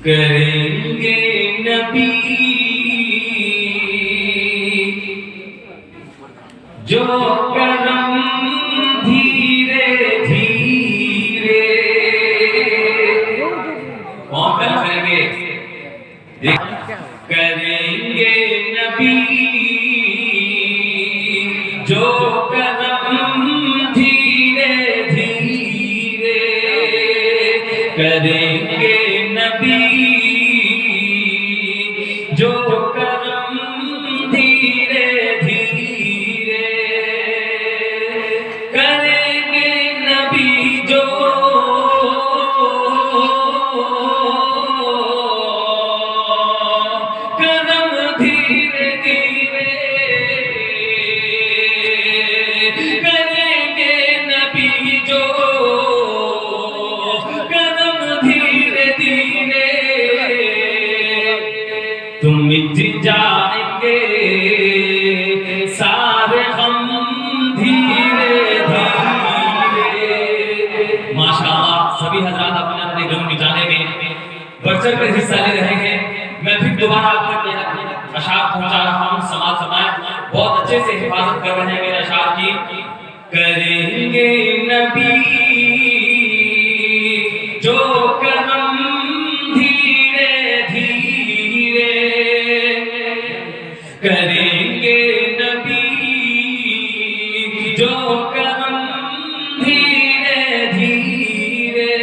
करेंगे नबी जो करम धीरे धीरे। कौन करम करेंगे? करेंगे नबी जो करम धीरे धीरे। करेंगे नबी जो करम धीरे धीरे। करेंगे नबी जो करम धीरे धीरे। करेंगे नबी जो करम धीरे धीरे। तुम मिट जाएंगे सारे हम धीरे धीरे। माशाअल्लाह, सभी हजरात अपने अपने गम मिटाने में बढ़-चढ़ कर हिस्सा ले रहे हैं। मैं फिर दोबारा आप तक अशार पहुंचा रहा हूं। समाज समाज बहुत अच्छे से हिफाजत कर रहे हैं मेरे अशार की। करेंगे नबी जो करम धीरे धीरे। करेंगे नबी जो करम धीरे धीरे।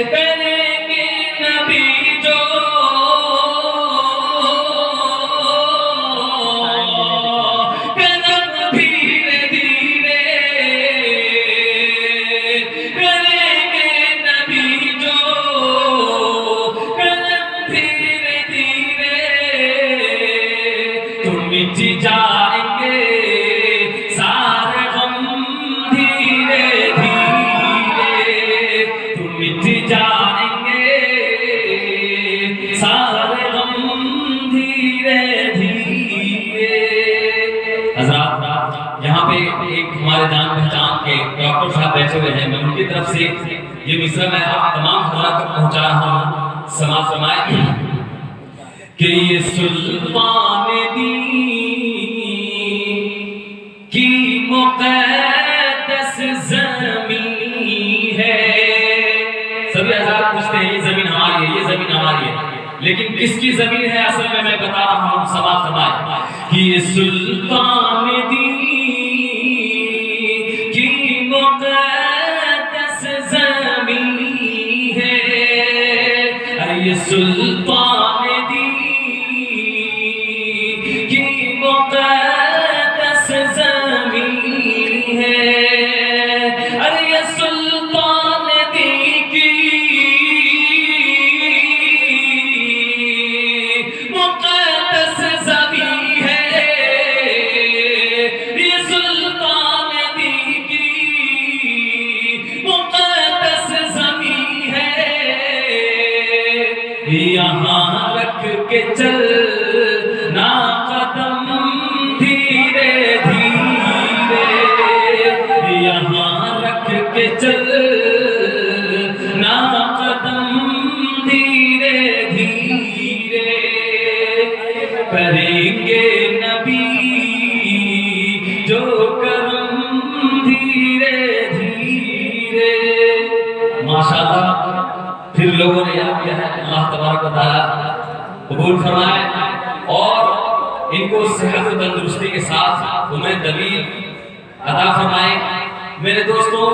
करेंगे नबी जो करम धीरे धीरे। करेंगे नबी जो करम धीरे धीरे। तुम मिट जाएंगे सारे गम धीरे धीरे। तुम मिट जाएंगे सारे गम धीरे धीरे। हज़रात, यहाँ पे एक हमारे जान पहचान के डॉक्टर साहब बैठे हुए हैं। मैं उनकी तरफ से ये मिसरा मैं आप तमाम हजरात तक पहुंचा रहा हूँ। समाज फरमाए कि ये सुल्तान दीन की मुक़द्दस ज़मीन है। सभी हज़रात पूछते हैं ये ज़मीन हमारी है, ये ज़मीन हमारी है, लेकिन किसकी ज़मीन है? असल में मैं बता रहा हूँ समाज समाज कि ये सुल्तान दीन की मुक़द्दस ज़मीन है। अरे ये सुल्तान दीन की मुक़द्दस ज़मीन है। अरे ये सुल्तान दीन की मुक़द्दस ज़मीन है। ये सुल्तान दीन की मुक़द्दस ज़मीन है। यहाँ रख के चल ना कदम धीरे धीरे। यहाँ रख के चल ना कदम धीरे धीरे। करेंगे नबी जो करम धीरे धीरे। माशाअल्लाह, फिर लोगों ने याद किया है। अल्लाह तबारक व तआला कबूल फरमाए और इनको सेहत व तंदुरुस्ती के साथ उम्र तवील अता फरमाए। मेरे दोस्तों,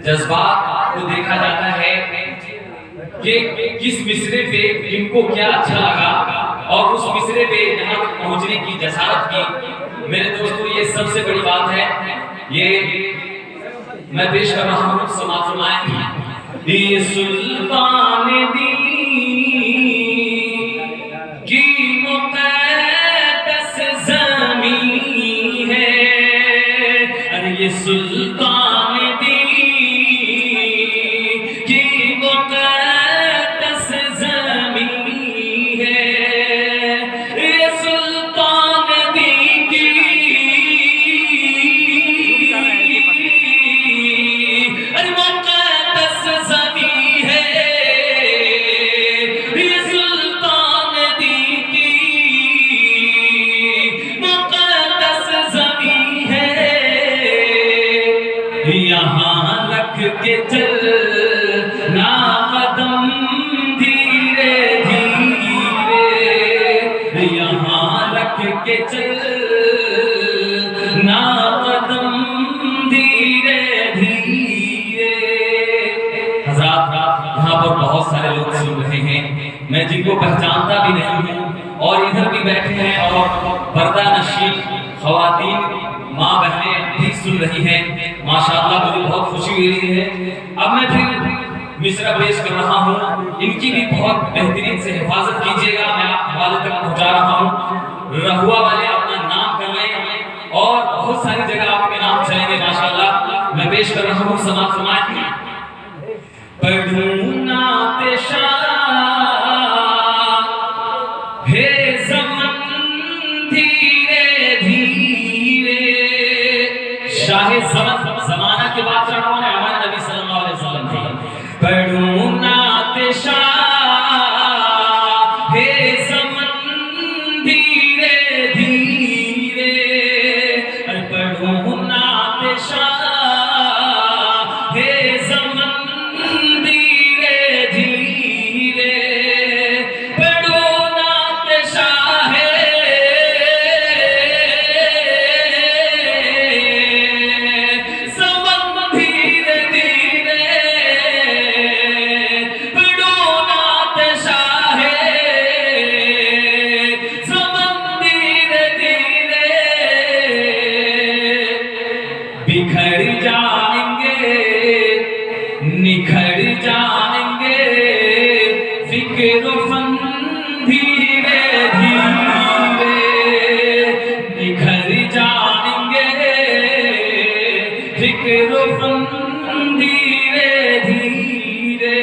जज्बात को देखा जाता है कि किस मिसरे पे किनको क्या अच्छा लगा और उस मिसरे पे यहाँ तक पहुँचने की जसारत की। मेरे दोस्तों, ये सबसे बड़ी बात है। ये मैं पेश कर रहा हूँ समाज फरमाए। ये सुल्तान दीन की मुक़द्दस ज़मीन है। अरे ये सुल्तान दीन की मुक़द्दस ज़मीन है। ये सुल्तान दीन की अरे मुक़द्दस ज़मीन है। पर बहुत सारे लोग सुन रहे हैं, मैं जिनको पहचानता भी नहीं हूँ, और इधर भी बैठे हैं और पर्दा नशीं ख़वातीन माँ बहनें भी सुन रही हैं। माशाअल्लाह मुझे बहुत खुशी हो रही है। अब मैं फिर मिसरा पेश कर रहा हूँ, इनकी भी बहुत बेहतरीन से हिफाजत कीजिएगा। मैं आप हवाले तक पहुँचा रहा हूँ। रहुआ वाले अपना नाम कर लें और बहुत सारी जगह आपके नाम चलेंगे माशाअल्लाह। मैं पेश कर रहा हूँ, समाज समाज पढ़ूं नाते शाह हे ज़मन धीरे धीरे, शाहे ज़मन ज़माना के बादशाह कौन है? हमारे नबी सल्लल्लाहु अलैहि वसल्लम थे। पढ़ूं नाते शाह हे ज़मन धीरे धीरे, पढ़ूं नाते शाह हे ज़मन धीरे धीरे, पढ़ो नाते शाह ज़मन धीरे धीरे, पढ़ो नाते शाह ज़मन धीरे धीरे, बिखर जाएंगे निखर जाएंगे फिक्र फन धीरे धीरे, निखर जाएंगे फिक्र फन धीरे धीरे।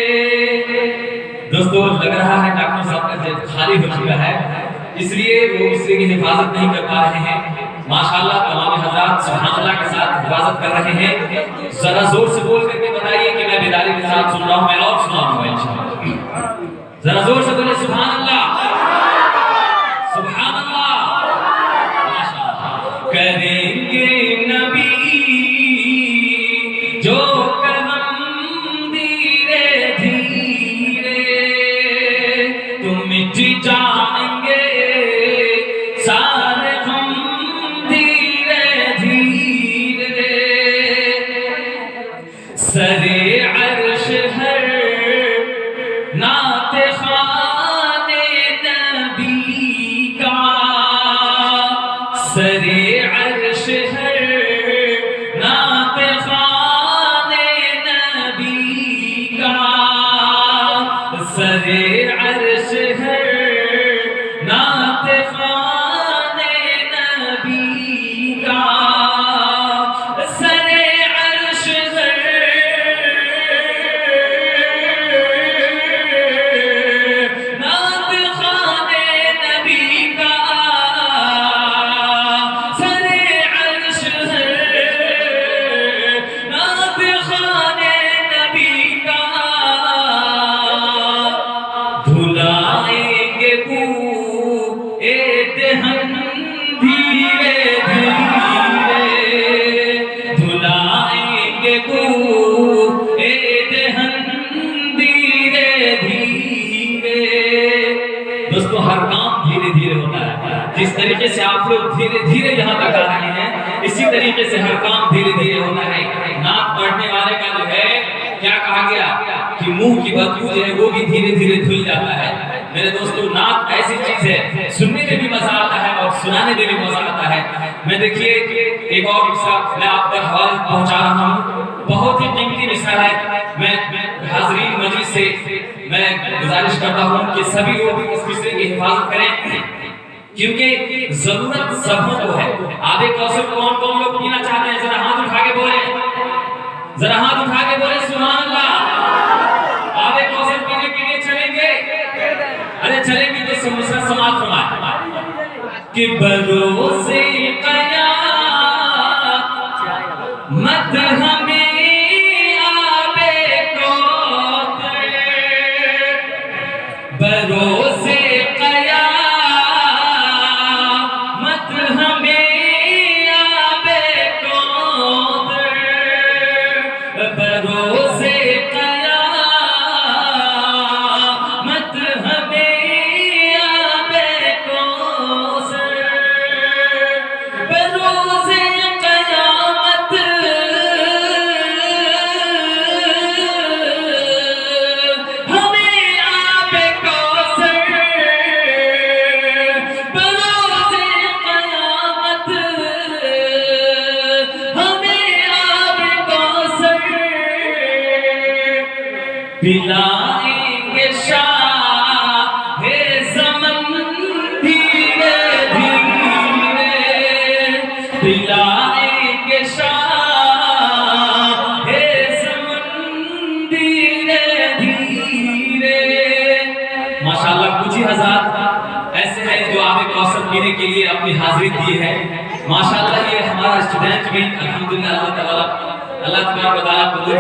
दोस्तों लग रहा है डॉक्टर साहब का जेब खाली हो चुका है, इसलिए वो उससे की हिफाजत नहीं कर पा रहे हैं। माशाअल्लाह तमाम हज़रात सुभानअल्लाह के साथ हिफाजत कर रहे हैं। जरा जोर से बोल करके बताइए कि मैं बेदारी के साथ सुन रहा हूँ, मैं और सुनाऊंगा इंशाअल्लाह। जरा जोर से बोले सुभानअल्लाह सुभानअल्लाह। माशाअल्लाह करेंगे नबी जो करम धीरे धीरे, तुम मिट जाएंगे सारे हम धीरे धीरे, सरे अर्श हर नाते खाने नबी का, सरे अर्श हर नाते खाने नबी का, सरे अर्श हर नाते खाने नबी का, सरे अर्श नात खाने नबी का, सरे अर्श नात खाने नबी का, धुलाएंगे ए दहन धीरे धीरे, धुलाएंगे ए दहन धीरे धीरे। दोस्तों हर काम धीरे धीरे होता है। जिस तरीके से आप लोग धीरे धीरे यहाँ तक आ रहे हैं, इसी तरीके से हर काम धीरे धीरे होता है। नाक बढ़ने वाले का जो है क्या कहा गया कि मुंह की बदबू जो है वो भी धीरे धीरे धुल जाता है। मेरे दोस्तों नाक ऐसी चीज है, सुनने में भी मजा आता है और सुनाने में भी मजा आता है। मैं देखिए एक और मिसरा मैं आप तक हवाले पहुंचा रहा हूँ, बहुत ही कीमती मिसरा है। मैं हाज़रीन मजीद से मैं गुजारिश करता हूँ कि सभी लोग इस मिसरे की हिफाजत करें, क्योंकि जरूरत सबों को है। आधे कौसर कौन कौन लोग पीना चाहते हैं? जरा हाथ उठा के बोले, जरा हाथ उठा के बोले सुभान अल्लाह। आधे कौसर पीने के लिए चलेंगे? अरे चलेंगे तो मिसरा समाज फरमाए कि भरोसे मत हमें आबे कौसर, भरोसे मत हमें आबे कौसर, भरोसे मत हमें आबे कौसर, भरोसे हम पिलाएंगे शाहे समन धीरे धीरे, पिलाएंगे शाहे समन धीरे धीरे। माशाअल्लाह कुछ ही हजार ऐसे हैं जो आगे कौसर पीने के लिए अपनी हाजिरी दी है। माशाअल्लाह ये हमारा स्टूडेंट भी अल्हम्दुलिल्लाह अल्लाह तआला को